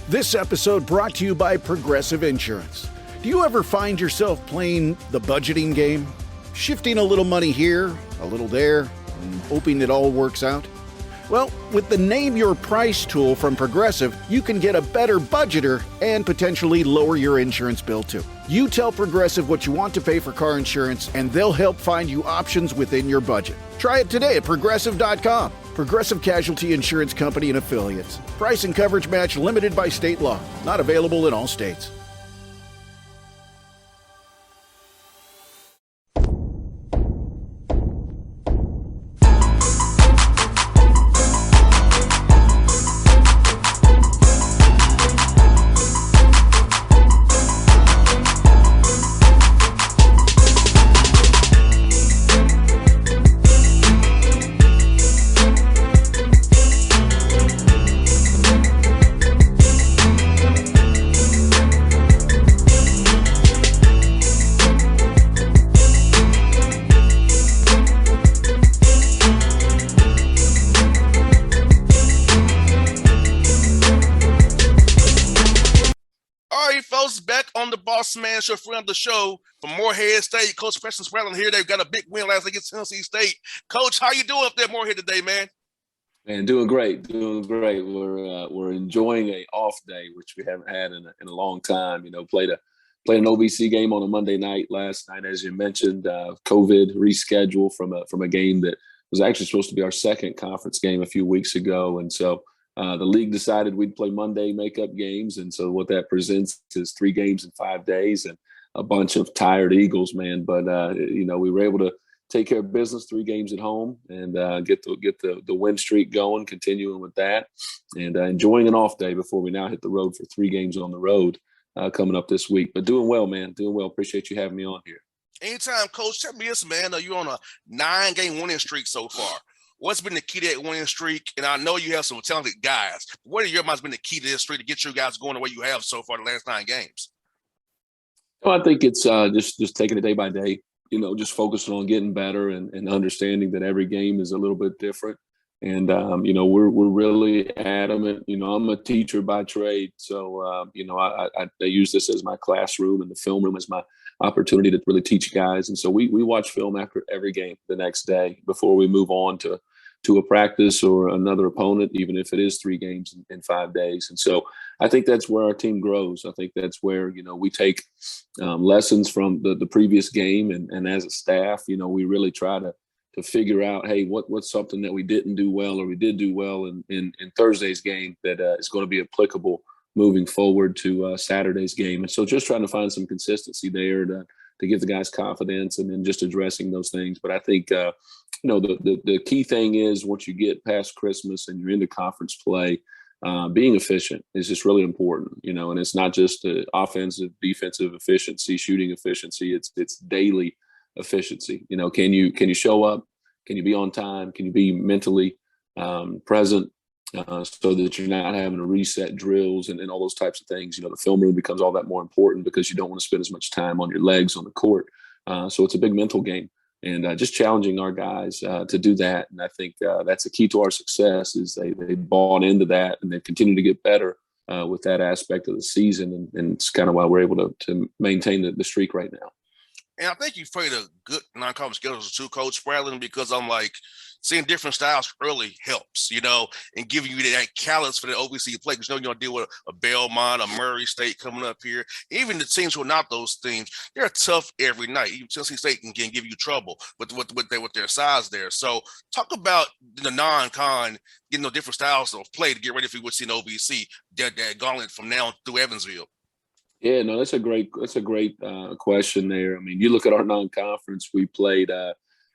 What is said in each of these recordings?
This episode brought to you by Progressive Insurance. Do you ever find yourself playing the budgeting game? Shifting a little money here, a little there, and hoping it all works out? Well, with the Name Your Price tool from Progressive, you can get a better budgeter and potentially lower your insurance bill too. You tell Progressive what you want to pay for car insurance, and they'll help find you options within your budget. Try it today at Progressive.com. Progressive Casualty Insurance Company and Affiliates. Price and coverage match limited by state law. Not available in all states. Bossman, your friend of the show from Morehead State, Coach Preston Spradlin here. They've got a big win last night against Tennessee State. Coach, how you doing up there, Morehead, today, man? Man, doing great. We're enjoying a off day, which we haven't had in a long time. You know, played an OVC game on a Monday night last night, as you mentioned. COVID rescheduled from a game that was actually supposed to be our second conference game a few weeks ago, and so. The league decided we'd play Monday makeup games. And so what that presents is 3 games in 5 days and a bunch of tired Eagles, man. But, we were able to take care of business, 3 games at home and get the win streak going, continuing with that and enjoying an off day before we now hit the road for 3 games on the road coming up this week. But doing well, man. Doing well. Appreciate you having me on here. Anytime, Coach. Tell me this, man. You're on a 9-game winning streak so far. What's been the key to that winning streak? And I know you have some talented guys. What in your mind's been the key to this streak to get you guys going the way you have so far the last 9 games? Well, I think it's just taking it day by day, just focusing on getting better and understanding that every game is a little bit different. And, we're really adamant. I'm a teacher by trade. So, I use this as my classroom and the film room as my opportunity to really teach guys. And so we watch film after every game the next day before we move on to a practice or another opponent, even if it is 3 games in 5 days. And so I think that's where our team grows. I think that's where, we take lessons from the previous game. And as a staff, we really try to figure out, hey, what's something that we didn't do well or we did do well in Thursday's game that is going to be applicable moving forward to Saturday's game. And so just trying to find some consistency there to give the guys confidence and then just addressing those things. But I think, the key thing is once you get past Christmas and you're into conference play, being efficient is just really important, and it's not just offensive, defensive efficiency, shooting efficiency. It's daily efficiency. Can you show up? Can you be on time? Can you be mentally present? So that you're not having to reset drills and all those types of things. The film room becomes all that more important because you don't want to spend as much time on your legs on the court. So it's a big mental game and just challenging our guys to do that. And I think that's the key to our success is they bought into that and they continue to get better with that aspect of the season. And it's kind of why we're able to maintain the streak right now. And I think you've played a good non-conference schedule too, Coach Spradlin, because I'm like, seeing different styles early helps, and giving you that callus for the OVC play. Because you're going to deal with a Belmont, a Murray State coming up here. Even the teams who are not those teams, they're tough every night. Even Tennessee State can give you trouble with their size there. So talk about the non-con, getting those different styles of play to get ready for what's in OVC, that gauntlet from now through Evansville. Yeah, no, that's a great question there. I mean, you look at our non-conference, we played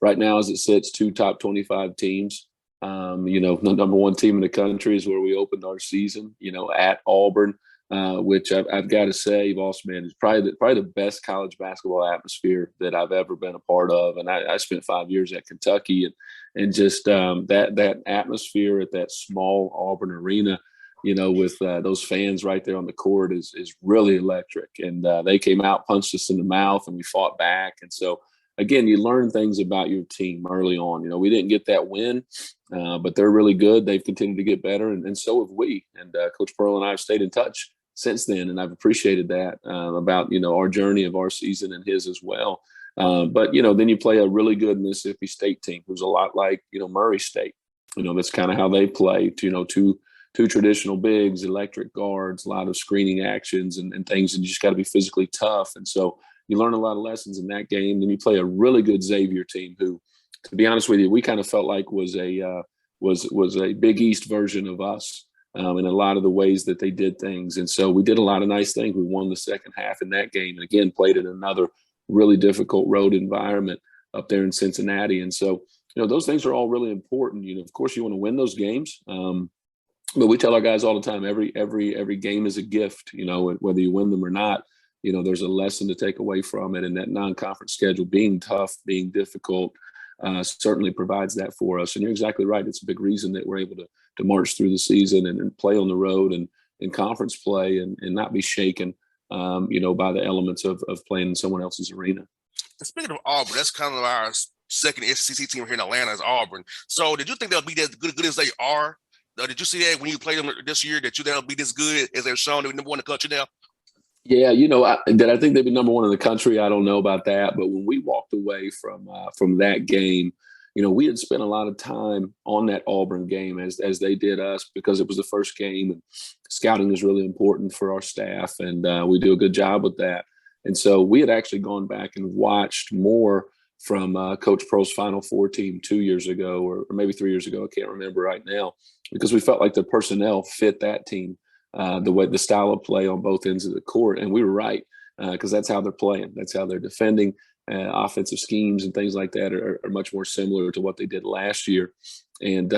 right now as it sits 2 top 25 teams. The number 1 team in the country is where we opened our season, at Auburn, which I've got to say, Bossman, is probably the best college basketball atmosphere that I've ever been a part of. And I spent 5 years at Kentucky and just that atmosphere at that small Auburn arena, with those fans right there on the court is really electric. And they came out, punched us in the mouth, and we fought back. And so again, you learn things about your team early on. We didn't get that win, but they're really good. They've continued to get better, and so have we. And Coach Pearl and I have stayed in touch since then, and I've appreciated that about our journey of our season and his as well. But then you play a really good Mississippi State team who's a lot like Murray State. That's kind of how they play. Two traditional bigs, electric guards, a lot of screening actions and things, and you just got to be physically tough. And so you learn a lot of lessons in that game. Then you play a really good Xavier team who, to be honest with you, we kind of felt like was a Big East version of us in a lot of the ways that they did things. And so we did a lot of nice things. We won the second half in that game, and again played in another really difficult road environment up there in Cincinnati. And so those things are all really important. Of course, you want to win those games. But we tell our guys all the time, every game is a gift, whether you win them or not. There's a lesson to take away from it. And that non-conference schedule being tough, being difficult, certainly provides that for us. And you're exactly right. It's a big reason that we're able to march through the season and play on the road and in conference play and not be shaken, by the elements of playing in someone else's arena. Speaking of Auburn, that's kind of our second SEC team here in Atlanta is Auburn. So did you think they'll be as good as they are? Did you see that when you played them this year that they'll be this good as they're shown? They're number one in the country now? Yeah, I think they'd be number one in the country. I don't know about that. But when we walked away from that game, we had spent a lot of time on that Auburn game as they did us because it was the first game. And scouting is really important for our staff, and we do a good job with that. And so we had actually gone back and watched more from Coach Pro's Final Four team 2 years ago or maybe 3 years ago. I can't remember right now, because we felt like the personnel fit that team, the style of play on both ends of the court. And we were right, because that's how they're playing. That's how they're defending. Offensive schemes and things like that are much more similar to what they did last year. And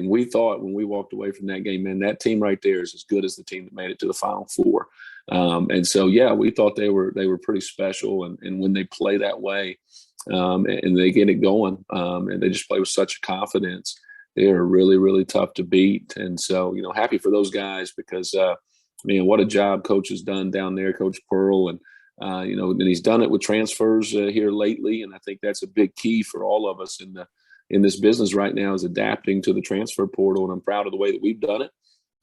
we thought when we walked away from that game, man, that team right there is as good as the team that made it to the Final Four. And so, yeah, we thought they were pretty special. And when they play that way, and they get it going, and they just play with such confidence, they are really, really tough to beat. And so, happy for those guys because, what a job Coach has done down there, Coach Pearl. And, and he's done it with transfers here lately. And I think that's a big key for all of us in this business right now is adapting to the transfer portal. And I'm proud of the way that we've done it.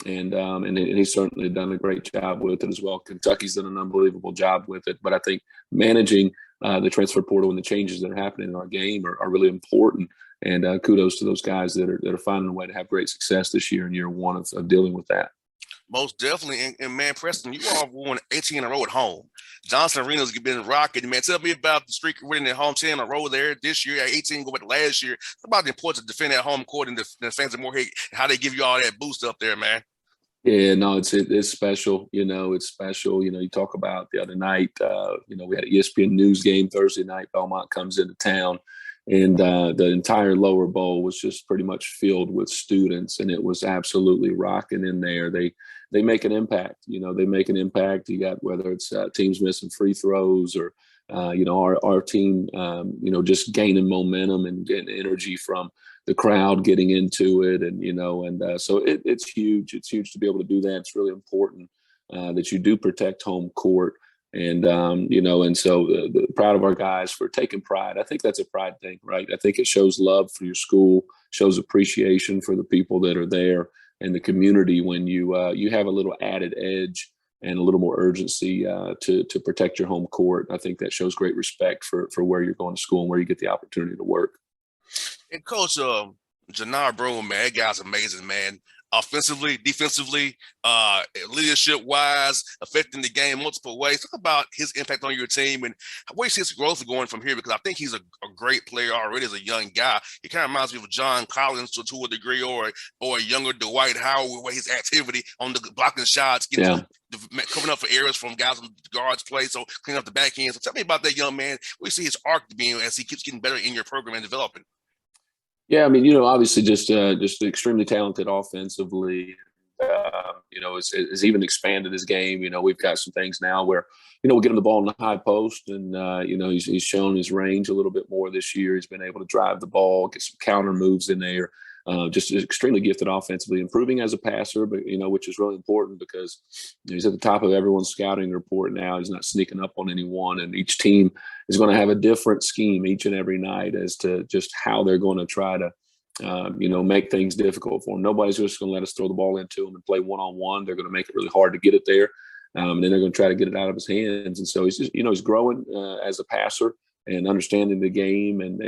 And he's certainly done a great job with it as well. Kentucky's done an unbelievable job with it. But I think managing the transfer portal and the changes that are happening in our game are really important. And kudos to those guys that are finding a way to have great success this year in year one of dealing with that. Most definitely. And man, Preston, you all won 18 in a row at home. Johnson Arena's been rocking. Man, tell me about the streak of winning at home 10 in a row there this year. 18 go back to last year. It's about the importance of defending that home court and the fans of Moorhead, how they give you all that boost up there, man. Yeah, no, it's special. It's special. You talk about the other night, we had an ESPN news game Thursday night. Belmont comes into town, and the entire lower bowl was just pretty much filled with students, and it was absolutely rocking in there. They make an impact. They make an impact. You got whether it's teams missing free throws or our team, just gaining momentum and getting energy from the crowd getting into it. And, so it's huge. It's huge to be able to do that. It's really important that you do protect home court. And, and so proud of our guys for taking pride. I think that's a pride thing, right? I think it shows love for your school, shows appreciation for the people that are there and the community when you have a little added edge and a little more urgency to protect your home court. I think that shows great respect for where you're going to school and where you get the opportunity to work. And Coach Jannar Broome, man, that guy's amazing, man. Offensively, defensively, leadership-wise, affecting the game multiple ways. Talk about his impact on your team and where you see his growth going from here, because I think he's a great player already as a young guy. He kind of reminds me of John Collins to a degree, or a younger Dwight Howard, where his activity on the blocking shots, coming up for errors from guys on the guards play, so cleaning up the back end. So tell me about that young man. Where you see his arc being as he keeps getting better in your program and developing. Yeah, obviously just extremely talented offensively. Has even expanded his game. We've got some things now where, we'll get him the ball in the high post, and he's shown his range a little bit more this year. He's been able to drive the ball, get some counter moves in there. just extremely gifted offensively, improving as a passer, but which is really important because he's at the top of everyone's scouting report now. He's not sneaking up on anyone, and each team is going to have a different scheme each and every night as to just how they're going to try to make things difficult for him. Nobody's just going to let us throw the ball into him and play one-on-one. They're going to make it really hard to get it there. And then they're going to try to get it out of his hands. And so he's just, he's growing as a passer and understanding the game and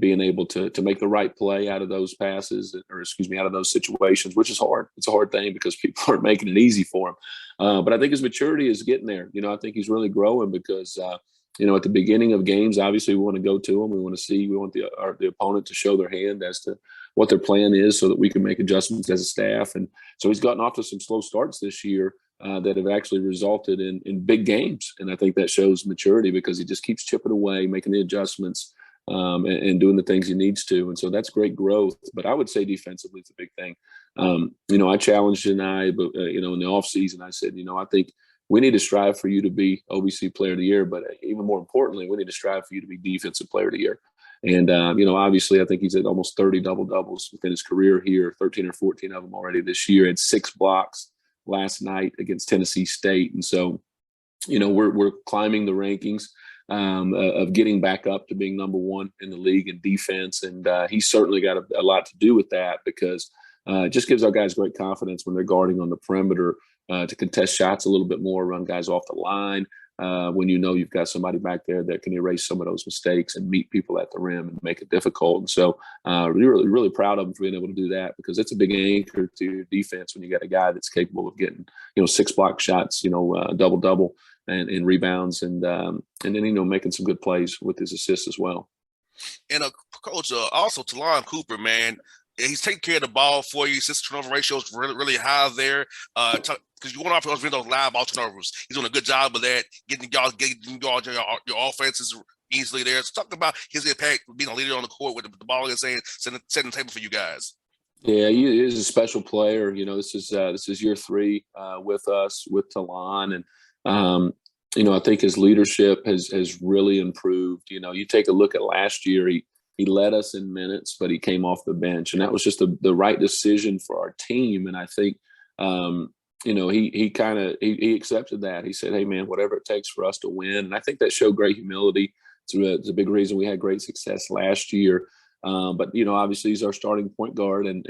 being able to make the right play out of those passes out of those situations, which is hard. It's a hard thing because people aren't making it easy for him. But I think his maturity is getting there. I think he's really growing because, at the beginning of games, obviously we want to go to them. We want the opponent to show their hand as to what their plan is so that we can make adjustments as a staff. And so he's gotten off to some slow starts this year that have actually resulted in big games. And I think that shows maturity because he just keeps chipping away, making the adjustments and doing the things he needs to. And so that's great growth. But I would say defensively, it's a big thing. I challenged Janai, but, in the offseason, I said, I think we need to strive for you to be OVC Player of the Year, but even more importantly, we need to strive for you to be Defensive Player of the Year. And, obviously, I think he's at almost 30 double-doubles within his career here, 13 or 14 of them already this year. Had 6 blocks last night against Tennessee State. And so, we're climbing the rankings of getting back up to being number 1 in the league in defense. And he's certainly got a lot to do with that because it just gives our guys great confidence when they're guarding on the perimeter to contest shots a little bit more, run guys off the line. When you've got somebody back there that can erase some of those mistakes and meet people at the rim and make it difficult. And so really, really proud of him for being able to do that because it's a big anchor to your defense when you got a guy that's capable of getting, 6 block shots, double-double and rebounds and then, making some good plays with his assists as well. And Coach, also Talon Cooper, man, he's taking care of the ball for you. His turnover ratio is really, really high there. Because you want off those live ball turnovers. He's doing a good job of that, getting y'all your offenses easily there. So talk about his impact being a leader on the court with the ball in his hand, setting the table for you guys. Yeah, he is a special player. This is year 3 with us with Talon, and I think his leadership has really improved. You take a look at last year, he led us in minutes, but he came off the bench, and that was just the right decision for our team. And I think, he accepted that. He said, "Hey, man, whatever it takes for us to win." And I think that showed great humility. It's a big reason we had great success last year. But obviously he's our starting point guard, and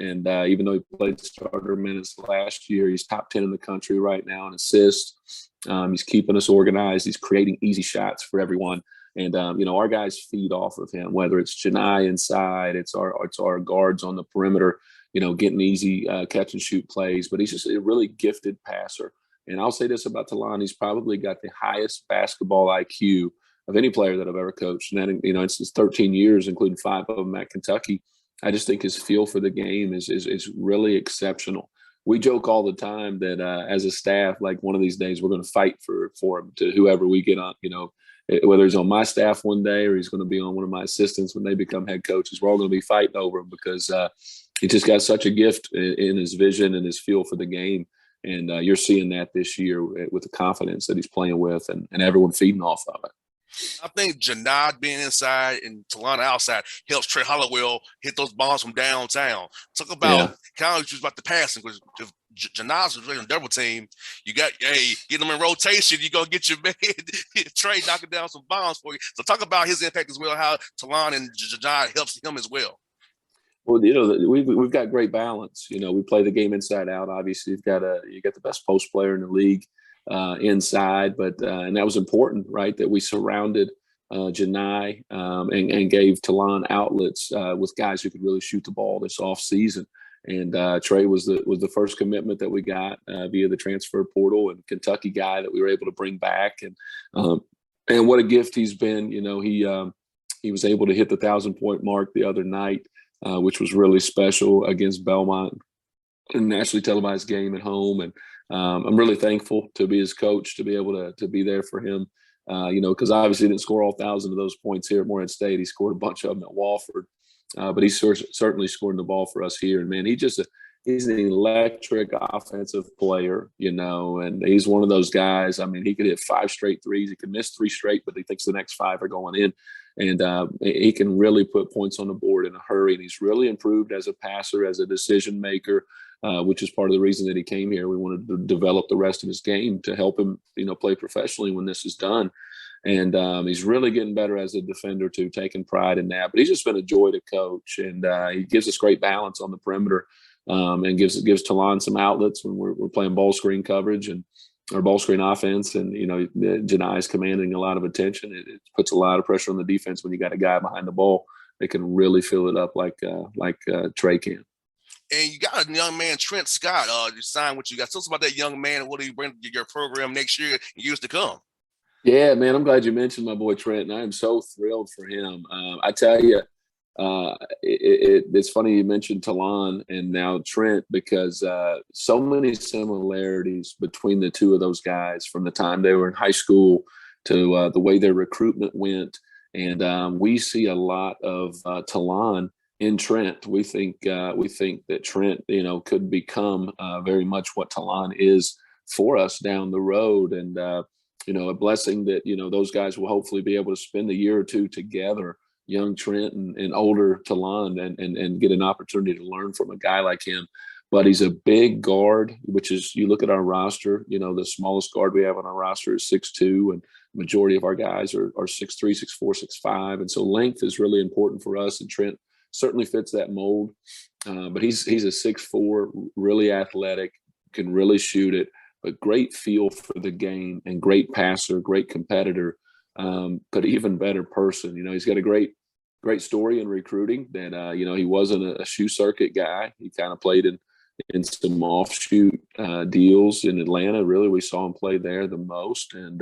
even though he played starter minutes last year, he's top 10 in the country right now in assists. He's keeping us organized. He's creating easy shots for everyone. And, our guys feed off of him, whether it's Janai inside, it's our guards on the perimeter, getting easy catch and shoot plays. But he's just a really gifted passer. And I'll say this about Talon, he's probably got the highest basketball IQ of any player that I've ever coached. And that, it's his 13 years, including 5 of them at Kentucky. I just think his feel for the game is really exceptional. We joke all the time that as a staff, like one of these days, we're going to fight for him to whoever we get on, whether he's on my staff one day or he's going to be on one of my assistants when they become head coaches. We're all going to be fighting over him because he just got such a gift in his vision and his feel for the game. And you're seeing that this year with the confidence that he's playing with and everyone feeding off of it. I think Janai being inside and Talon outside helps Trey Hollowell hit those bombs from downtown. Talk about kind of just about the passing, because if Janai's a double team, you got get them in rotation, you're gonna get your man Trey knocking down some bombs for you. So talk about his impact as well, how Talon and Janai helps him as well. Well, we've got great balance. We play the game inside out. Obviously, you got the best post player in the league inside, but and that was important, right? That we surrounded Janai and gave Talon outlets with guys who could really shoot the ball this off season. And Trey was the first commitment that we got via the transfer portal, and Kentucky guy that we were able to bring back. And what a gift he's been. He was able to hit the 1,000-point mark the other night, which was really special against Belmont, a nationally televised game at home. And I'm really thankful to be his coach, to be able to be there for him, because obviously he didn't score all 1,000 of those points here at Morehead State. He scored a bunch of them at Wofford, but he's certainly scoring the ball for us here. And, man, he's an electric offensive player, and he's one of those guys. I mean, he could hit 5 straight threes. He could miss 3 straight, but he thinks the next 5 are going in. And he can really put points on the board in a hurry. And he's really improved as a passer, as a decision maker, which is part of the reason that he came here. We wanted to develop the rest of his game to help him, play professionally when this is done. And he's really getting better as a defender too, taking pride in that. But he's just been a joy to coach, and he gives us great balance on the perimeter, and gives Talon some outlets when we're playing ball screen coverage or ball screen offense. And Janai is commanding a lot of attention. It puts a lot of pressure on the defense when you got a guy behind the ball that can really fill it up like Trey can. And you got a young man, Trent Scott. You signed what you got. Tell us about that young man and what he bring to your program next year and years to come. Yeah, man, I'm glad you mentioned my boy Trent, and I am so thrilled for him. I tell you, it's funny you mentioned Talon and now Trent, because so many similarities between the two of those guys from the time they were in high school to the way their recruitment went. And we see a lot of Talon in Trent. We think that Trent, could become very much what Talon is for us down the road. And a blessing that, those guys will hopefully be able to spend a year or two together, young Trent and older Talon, and get an opportunity to learn from a guy like him. But he's a big guard, which is, you look at our roster, the smallest guard we have on our roster is 6'2", and majority of our guys are 6'3", 6'4", 6'5". And so length is really important for us, and Trent certainly fits that mold. But he's a 6'4", really athletic, can really shoot it, but great feel for the game and great passer, great competitor, but even better person. He's got a great story in recruiting that, he wasn't a shoe circuit guy. He kind of played in some offshoot deals in Atlanta. Really, we saw him play there the most. And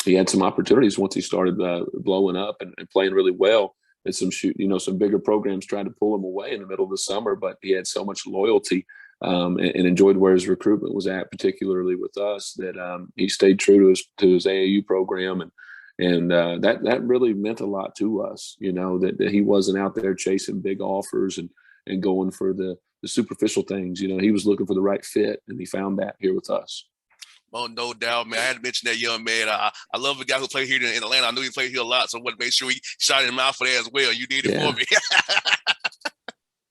he had some opportunities once he started blowing up and playing really well. And some bigger programs tried to pull him away in the middle of the summer, but he had so much loyalty and enjoyed where his recruitment was at, particularly with us, that he stayed true to his AAU program. And that really meant a lot to us, that he wasn't out there chasing big offers and going for the superficial things. He was looking for the right fit, and he found that here with us. Oh, no doubt, man. I had to mention that young man. I love a guy who played here in Atlanta. I knew he played here a lot, so I wanted to make sure we shouted him out for that as well. You did it for me.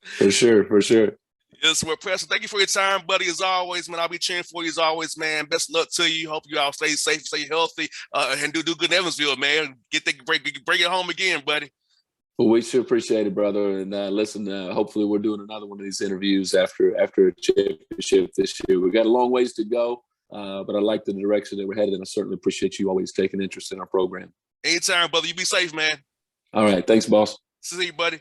For sure. Yes, well, Preston, thank you for your time, buddy. As always, man, I'll be cheering for you as always, man. Best luck to you. Hope you all stay safe, stay healthy, and do good in Evansville, man. Bring it home again, buddy. Well, we sure appreciate it, brother. And listen, hopefully we're doing another one of these interviews after a championship this year. We've got a long ways to go, but I like the direction that we're headed, and I certainly appreciate you always taking interest in our program. Anytime, brother. You be safe, man. All right. Thanks, boss. See you, buddy.